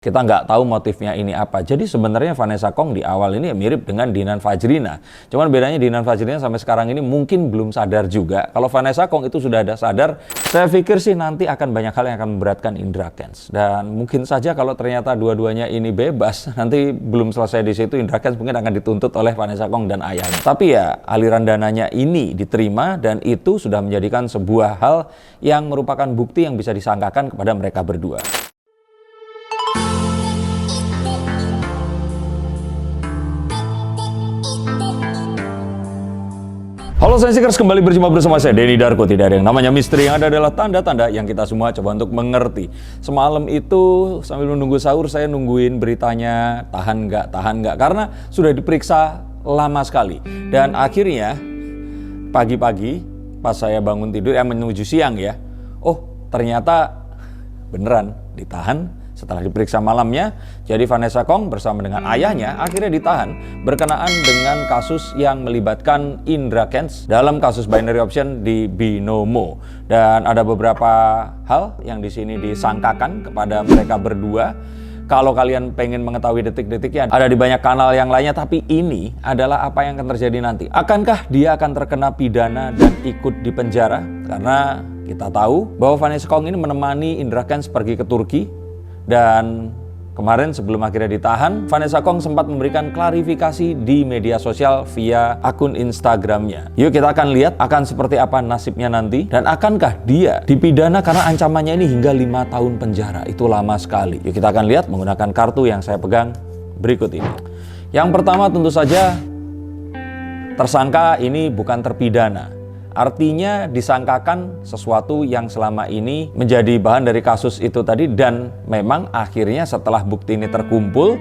Kita nggak tahu motifnya ini apa. Jadi sebenarnya Vanessa Kong di awal ini mirip dengan Dinan Fajrina. Cuman bedanya Dinan Fajrina sampai sekarang ini mungkin belum sadar juga. Kalau Vanessa Kong itu sudah ada sadar, saya pikir sih nanti akan banyak hal yang akan memberatkan Indra Kents. Dan mungkin saja kalau ternyata dua-duanya ini bebas, nanti belum selesai di situ Indra Kents mungkin akan dituntut oleh Vanessa Kong dan ayahnya. Tapi ya aliran dananya ini diterima dan itu sudah menjadikan sebuah hal yang merupakan bukti yang bisa disangkakan kepada mereka berdua. Halo Sensikers, kembali berjumpa bersama saya Denny Darko. Tidak ada yang namanya misteri, yang ada adalah tanda-tanda yang kita semua coba untuk mengerti. Semalam itu sambil menunggu sahur saya nungguin beritanya tahan nggak, karena sudah diperiksa lama sekali. Dan akhirnya pagi-pagi pas saya bangun tidur, menuju siang ya, oh ternyata beneran ditahan. Setelah diperiksa malamnya, jadi Vanessa Kong bersama dengan ayahnya akhirnya ditahan berkenaan dengan kasus yang melibatkan Indra Kents dalam kasus binary option di Binomo. Dan ada beberapa hal yang di sini disangkakan kepada mereka berdua. Kalau kalian pengen mengetahui detik-detiknya, ada di banyak kanal yang lainnya, tapi ini adalah apa yang akan terjadi nanti. Akankah dia akan terkena pidana dan ikut di penjara? Karena kita tahu bahwa Vanessa Kong ini menemani Indra Kents pergi ke Turki. Dan kemarin sebelum akhirnya ditahan, Vanessa Kong sempat memberikan klarifikasi di media sosial via akun Instagramnya. Yuk kita akan lihat akan seperti apa nasibnya nanti. Dan akankah dia dipidana karena ancamannya ini hingga 5 tahun penjara. Itu lama sekali. Yuk kita akan lihat menggunakan kartu yang saya pegang berikut ini. Yang pertama tentu saja tersangka ini bukan terpidana. Artinya disangkakan sesuatu yang selama ini menjadi bahan dari kasus itu tadi, dan memang akhirnya setelah bukti ini terkumpul,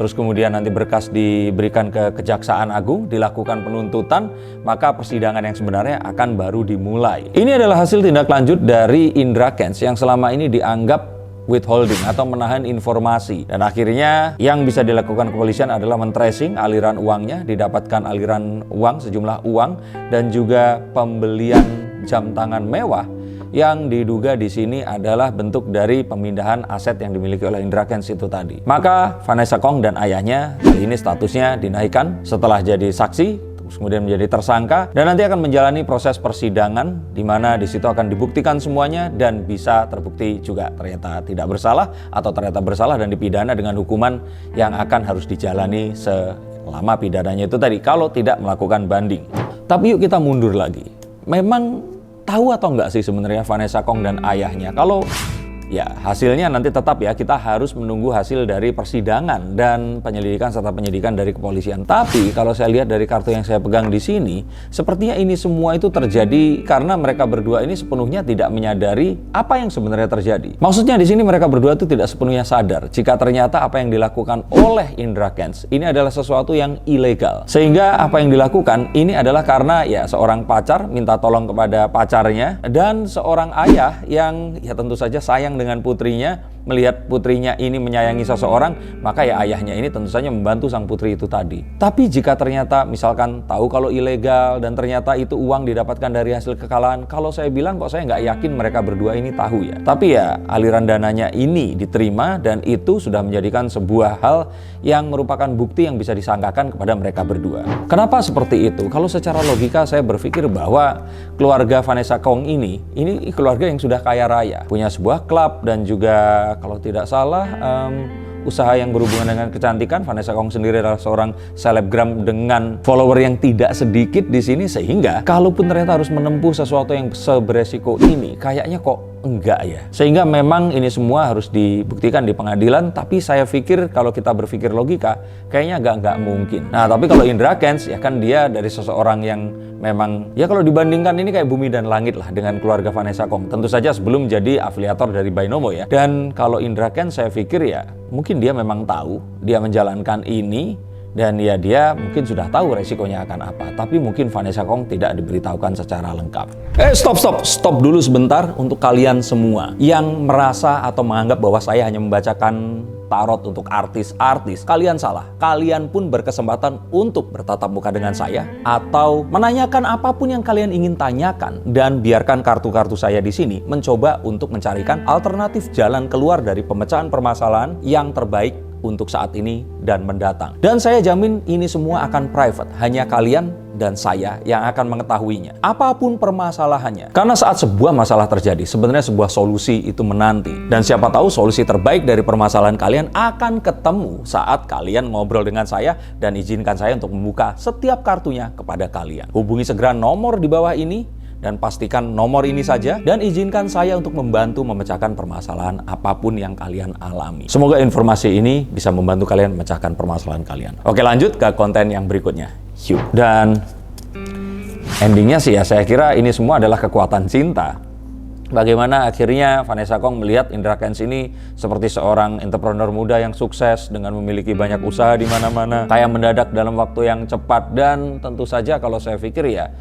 terus kemudian nanti berkas diberikan ke Kejaksaan Agung, dilakukan penuntutan, maka persidangan yang sebenarnya akan baru dimulai. Ini adalah hasil tindak lanjut dari Indra Kents yang selama ini dianggap withholding atau menahan informasi, dan akhirnya yang bisa dilakukan kepolisian adalah men-tracing aliran uangnya, didapatkan aliran uang, sejumlah uang, dan juga pembelian jam tangan mewah yang diduga di sini adalah bentuk dari pemindahan aset yang dimiliki oleh Indra Kents itu tadi. Maka Vanessa Kong dan ayahnya kali ini statusnya dinaikkan setelah jadi saksi, kemudian menjadi tersangka, dan nanti akan menjalani proses persidangan di mana di situ akan dibuktikan semuanya dan bisa terbukti juga ternyata tidak bersalah atau ternyata bersalah dan dipidana dengan hukuman yang akan harus dijalani selama pidananya itu tadi kalau tidak melakukan banding. Tapi yuk kita mundur lagi. Memang tahu atau enggak sih sebenarnya Vanessa Kong dan ayahnya? Kalau ya hasilnya nanti tetap ya kita harus menunggu hasil dari persidangan dan penyelidikan serta penyidikan dari kepolisian. Tapi kalau saya lihat dari kartu yang saya pegang di sini, sepertinya ini semua itu terjadi karena mereka berdua ini sepenuhnya tidak menyadari apa yang sebenarnya terjadi. Maksudnya di sini mereka berdua itu tidak sepenuhnya sadar jika ternyata apa yang dilakukan oleh Indra Kents ini adalah sesuatu yang ilegal. Sehingga apa yang dilakukan ini adalah karena ya seorang pacar minta tolong kepada pacarnya, dan seorang ayah yang ya tentu saja sayang dengan putrinya, melihat putrinya ini menyayangi seseorang, maka ya ayahnya ini tentu saja membantu sang putri itu tadi. Tapi jika ternyata misalkan tahu kalau ilegal dan ternyata itu uang didapatkan dari hasil kekalahan, kalau saya bilang kok saya nggak yakin mereka berdua ini tahu ya. Tapi ya aliran dananya ini diterima dan itu sudah menjadikan sebuah hal yang merupakan bukti yang bisa disangkakan kepada mereka berdua. Kenapa seperti itu? Kalau secara logika saya berpikir bahwa keluarga Vanessa Kong ini keluarga yang sudah kaya raya, punya sebuah klub dan juga kalau tidak salah usaha yang berhubungan dengan kecantikan. Vanessa Kong sendiri adalah seorang selebgram dengan follower yang tidak sedikit di sini, sehingga kalaupun ternyata harus menempuh sesuatu yang seberesiko ini, kayaknya kok enggak ya. Sehingga memang ini semua harus dibuktikan di pengadilan, tapi saya pikir kalau kita berpikir logika, kayaknya enggak mungkin. Nah, tapi kalau Indra Kents ya kan dia dari seseorang yang memang ya kalau dibandingkan ini kayak bumi dan langit lah dengan keluarga Vanessa Kong. Tentu saja sebelum jadi afiliator dari Binomo ya. Dan kalau Indra Kents saya pikir ya mungkin dia memang tahu dia menjalankan ini Dan ya dia mungkin sudah tahu resikonya akan apa, tapi mungkin Vanessa Kong tidak diberitahukan secara lengkap. Stop dulu sebentar untuk kalian semua yang merasa atau menganggap bahwa saya hanya membacakan tarot untuk artis-artis. Kalian salah. Kalian pun berkesempatan untuk bertatap muka dengan saya atau menanyakan apapun yang kalian ingin tanyakan, dan biarkan kartu-kartu saya di sini mencoba untuk mencarikan alternatif jalan keluar dari pemecahan permasalahan yang terbaik untuk saat ini dan mendatang. Dan saya jamin ini semua akan private, hanya kalian dan saya yang akan mengetahuinya. Apapun permasalahannya. Karena saat sebuah masalah terjadi, sebenarnya sebuah solusi itu menanti. Dan siapa tahu solusi terbaik dari permasalahan kalian akan ketemu saat kalian ngobrol dengan saya dan izinkan saya untuk membuka setiap kartunya kepada kalian. Hubungi segera nomor di bawah ini dan pastikan nomor ini saja, dan izinkan saya untuk membantu memecahkan permasalahan apapun yang kalian alami. Semoga informasi ini bisa membantu kalian memecahkan permasalahan kalian. Oke, lanjut ke konten yang berikutnya. Dan endingnya sih ya, saya kira ini semua adalah kekuatan cinta. Bagaimana akhirnya Vanessa Kong melihat Indra Kents ini seperti seorang entrepreneur muda yang sukses dengan memiliki banyak usaha di mana-mana, kaya mendadak dalam waktu yang cepat. Dan tentu saja kalau saya pikir ya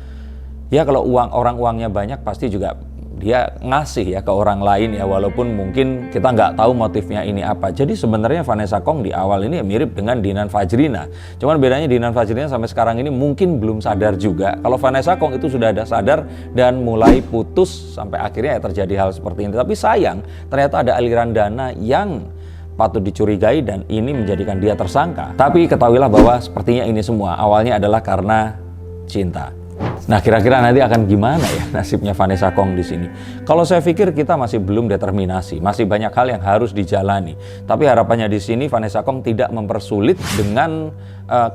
kalau uangnya banyak pasti juga dia ngasih ya ke orang lain ya, walaupun mungkin kita nggak tahu motifnya ini apa. Jadi sebenarnya Vanessa Kong di awal ini mirip dengan Dinan Fajrina. Cuman bedanya Dinan Fajrina sampai sekarang ini mungkin belum sadar juga. Kalau Vanessa Kong itu sudah ada sadar dan mulai putus sampai akhirnya ya terjadi hal seperti ini. Tapi sayang, ternyata ada aliran dana yang patut dicurigai dan ini menjadikan dia tersangka. Tapi ketahuilah bahwa sepertinya ini semua awalnya adalah karena cinta. Nah, kira-kira nanti akan gimana ya nasibnya Vanessa Kong di sini? Kalau saya pikir kita masih belum determinasi, masih banyak hal yang harus dijalani. Tapi harapannya di sini Vanessa Kong tidak mempersulit dengan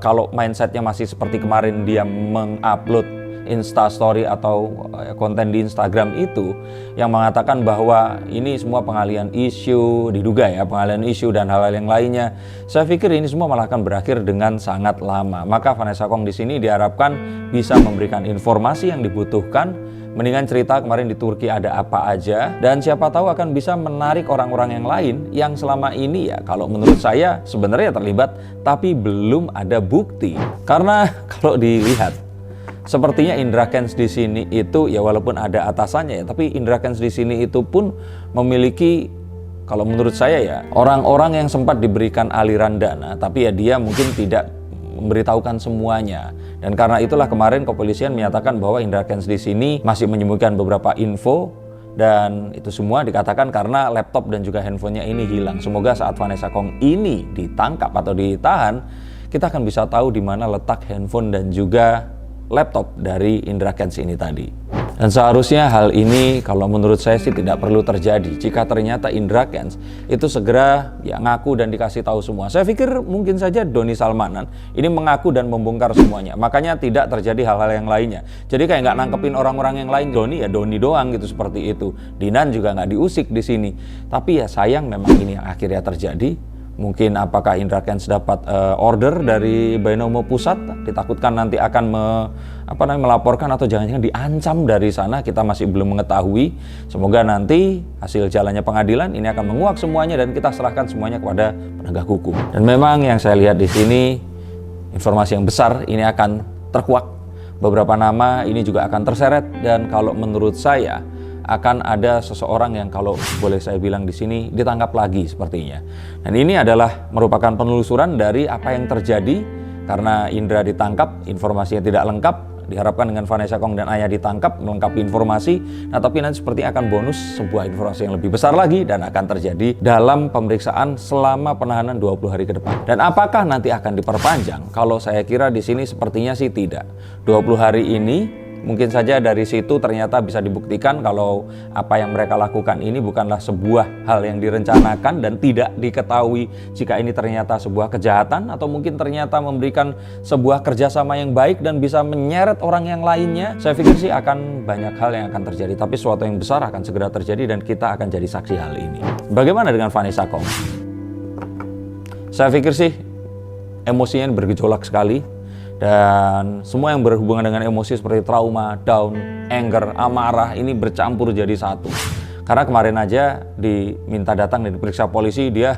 kalau mindsetnya masih seperti kemarin dia mengupload Insta Story atau konten di Instagram itu yang mengatakan bahwa ini semua pengalihan isu, diduga ya pengalihan isu dan hal-hal yang lainnya. Saya pikir ini semua malah akan berakhir dengan sangat lama. Maka Vanessa Kong di sini diharapkan bisa memberikan informasi yang dibutuhkan. Mendingan cerita kemarin di Turki ada apa aja, dan siapa tahu akan bisa menarik orang-orang yang lain yang selama ini ya kalau menurut saya sebenarnya terlibat tapi belum ada bukti. Karena kalau dilihat sepertinya Indra Kents di sini itu ya walaupun ada atasannya ya, tapi Indra Kents di sini itu pun memiliki, kalau menurut saya ya, orang-orang yang sempat diberikan aliran dana, tapi ya dia mungkin tidak memberitahukan semuanya. Dan karena itulah kemarin kepolisian menyatakan bahwa Indra Kents di sini masih menyembunyikan beberapa info, dan itu semua dikatakan karena laptop dan juga handphonenya ini hilang. Semoga saat Vanessa Kong ini ditangkap atau ditahan, kita akan bisa tahu di mana letak handphone dan juga laptop dari Indra Kents ini tadi. Dan seharusnya hal ini kalau menurut saya sih tidak perlu terjadi jika ternyata Indra Kents itu segera ya ngaku dan dikasih tahu semua. Saya pikir mungkin saja Doni Salmanan ini mengaku dan membongkar semuanya, makanya tidak terjadi hal-hal yang lainnya. Jadi kayak nggak nangkepin orang-orang yang lain, Doni ya Doni doang gitu, seperti itu. Dinan juga nggak diusik di sini. Tapi ya sayang memang ini yang akhirnya terjadi. Mungkin apakah Indra Kents dapat order dari Binomo Pusat, ditakutkan nanti akan melaporkan atau jangan-jangan diancam dari sana, kita masih belum mengetahui. Semoga nanti hasil jalannya pengadilan ini akan menguak semuanya dan kita serahkan semuanya kepada penegak hukum. Dan memang yang saya lihat di sini informasi yang besar ini akan terkuak. Beberapa nama ini juga akan terseret, dan kalau menurut saya akan ada seseorang yang kalau boleh saya bilang di sini ditangkap lagi sepertinya. Dan ini adalah merupakan penelusuran dari apa yang terjadi karena Indra ditangkap, informasinya tidak lengkap. Diharapkan dengan Vanessa Kong dan Aya ditangkap melengkapi informasi. Nah, tapi nanti seperti akan bonus sebuah informasi yang lebih besar lagi dan akan terjadi dalam pemeriksaan selama penahanan 20 hari ke depan. Dan apakah nanti akan diperpanjang? Kalau saya kira di sini sepertinya sih tidak. 20 hari ini mungkin saja dari situ ternyata bisa dibuktikan kalau apa yang mereka lakukan ini bukanlah sebuah hal yang direncanakan dan tidak diketahui jika ini ternyata sebuah kejahatan, atau mungkin ternyata memberikan sebuah kerjasama yang baik dan bisa menyeret orang yang lainnya. Saya pikir sih akan banyak hal yang akan terjadi, tapi sesuatu yang besar akan segera terjadi dan kita akan jadi saksi hal ini. Bagaimana dengan Vanessa Kong? Saya pikir sih emosinya bergejolak sekali. Dan semua yang berhubungan dengan emosi seperti trauma, down, anger, amarah ini bercampur jadi satu. Karena kemarin aja diminta datang dan diperiksa polisi, dia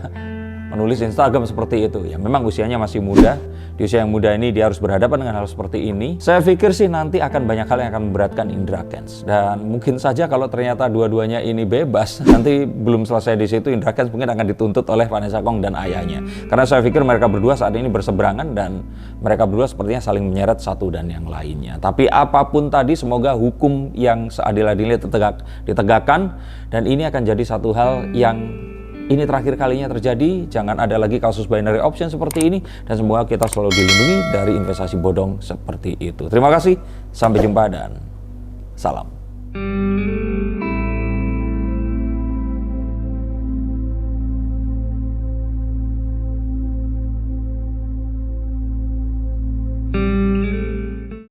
menulis Instagram seperti itu. Ya memang usianya masih muda. Di usia yang muda ini dia harus berhadapan dengan hal seperti ini. Saya pikir sih nanti akan banyak hal yang akan memberatkan Indra Kents. Dan mungkin saja kalau ternyata dua-duanya ini bebas, nanti belum selesai di situ Indra Kents mungkin akan dituntut oleh Vanessa Kong dan ayahnya. Karena saya pikir mereka berdua saat ini berseberangan dan mereka berdua sepertinya saling menyeret satu dan yang lainnya. Tapi apapun tadi, semoga hukum yang seadil-adilnya ditegakkan dan ini akan jadi satu hal yang ini terakhir kalinya terjadi. Jangan ada lagi kasus binary option seperti ini dan semoga kita selalu dilindungi dari investasi bodong seperti itu. Terima kasih, sampai jumpa dan salam.